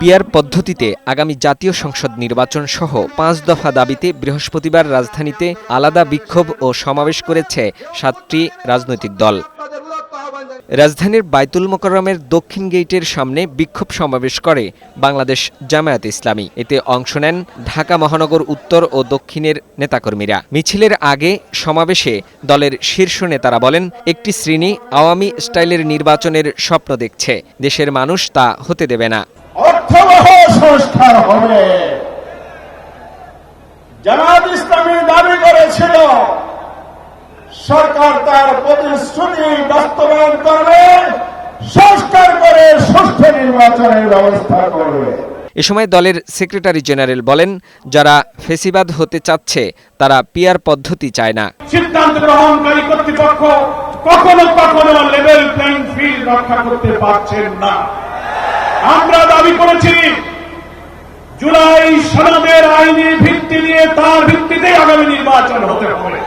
PR পদ্ধতিতে আগামী জাতীয় সংসদ নির্বাচন সহ ৫ দফা দাবিতে বৃহস্পতিবার রাজধানীতে আলাদা বিক্ষোভ ও সমাবেশ করেছে ৭টি রাজনৈতিক দল। রাজধানীর বায়তুল মোকাররমের দক্ষিণ গেইটের সামনে বিক্ষোভ সমাবেশ করে বাংলাদেশ জামায়াতে ইসলামী। এতে অংশ নেন ঢাকা মহানগর উত্তর ও দক্ষিণের নেতাকর্মীরা। মিছিলের আগে সমাবেশে দলের শীর্ষ নেতারা বলেন, একটি শ্রেণী আওয়ামী স্টাইলের নির্বাচনের স্বপ্ন দেখছে, দেশের মানুষ তা হতে দেবে না। অর্থবহ সংস্কার হবে। জামায়াত ইসলামী দাবি করেছিল সরকার তার প্রতিশ্রুতি বাস্তবায়ন করবে, সংস্কার করে সুষ্ঠু নির্বাচনের ব্যবস্থা করবে। এ সময় দলের সেক্রেটারি জেনারেল বলেন, যারা ফেসিবাদ হতে চাচ্ছে তারা পিআর পদ্ধতি চায় না। সিদ্ধান্ত গ্রহণকারী কর্তৃপক্ষ কখনো কখনো লেভেল প্লেইং ফিল্ড রক্ষা করতে পারছেন না। আমরা দাবি করেছি জুলাই সনদের আইনি ভিত্তি নিয়ে তার ভিত্তিতে আগামী নির্বাচন হতে হবে।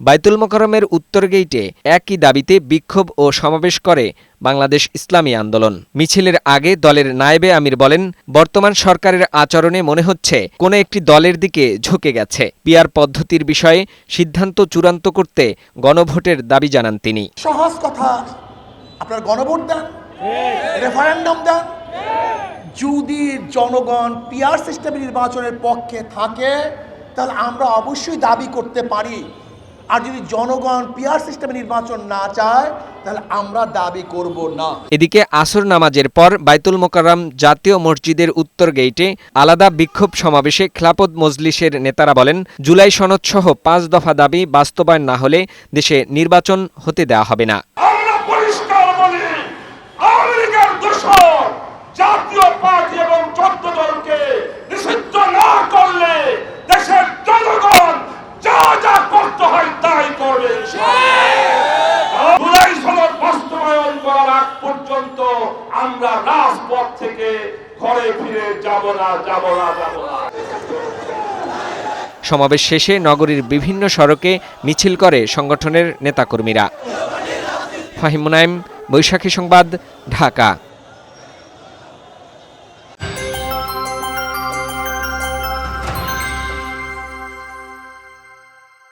বায়তুল মোকাররমের উত্তর গেইটে একই দাবিতে বিক্ষোভ ও সমাবেশ করে বাংলাদেশ ইসলামী আন্দোলন। মিছিলের আগে দলের নায়েবে আমির বলেন, বর্তমান সরকারের আচরণে মনে হচ্ছে কোনো একটি দলের দিকে ঝুঁকে গেছে। পিআর পদ্ধতির বিষয়ে সিদ্ধান্ত চূড়ান্ত করতে গণভোটের দাবি জানান তিনি। সহজ কথা, আপনার গণভোট দেন, রেফারেন্ডাম দেন। যদি জনগণ পিআর সিস্টেম নির্বাচনের পক্ষে থাকে তাহলে আমরা অবশ্যই দাবি করতে পারি, আর যদি জনগণ পিআর সিস্টেমে নির্বাচন না চায় তাহলে আমরা দাবি করব না। এদিকে আসর নামাজের পর বায়তুল মোকাররম জাতীয় মসজিদের উত্তর গেইটে আলাদা বিক্ষোভ সমাবেশে খিলাফত মজলিসের নেতারা বলেন, জুলাই সনদ সহ ৫ দফা দাবি বাস্তবায়ন না হলে দেশে নির্বাচন হতে দেওয়া হবে না। আমরা পরিষ্কার বলি, আওয়ামী লীগের দোষর জাতীয় পার্টি এবং ১৪ দলকে নিষিদ্ধ না করলে দেশের জনগণ যা যা করতে হয় তাই করবে। জুলাই সনদ বাস্তবায়ন করার আগ পর্যন্ত আমরা রাজপথ থেকে ঘরে ফিরে যাব না। সমাবেশ শেষে নগরীর বিভিন্ন সড়কে মিছিল করে সংগঠনের নেতাকর্মীরা। ফাহিম মুনাইম, বৈশাখী সংবাদ, ঢাকা।